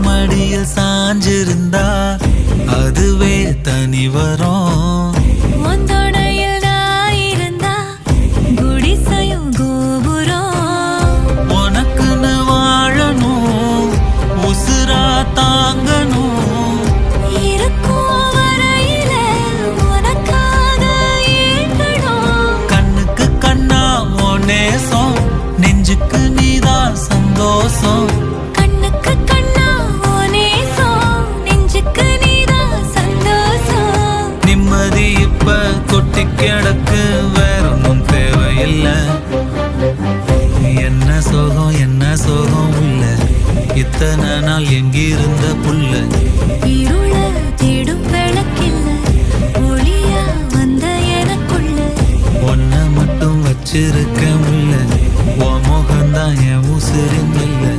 மடியில் சாஞ்சிருந்தா அதுவே தனி வரும். உனக்குன்னு வாழணும், உசுரா தாங்கணும். கண்ணுக்கு கண்ணா ஓ நேசம், நெஞ்சுக்கு நீதான் சந்தோஷம். நிம்மதி இப்ப கொட்டி கிடக்கு, வேற ஒன்றும் தேவையில்லை. என்ன சோகம் என்ன சோகம் உள்ள, இத்தனை நாள் எங்கிருந்த புள்ள. ஒன்ன மட்டும் வச்சிருக்க முல்ல, உன் முகம்தான் என் உசுரின் இல்லை.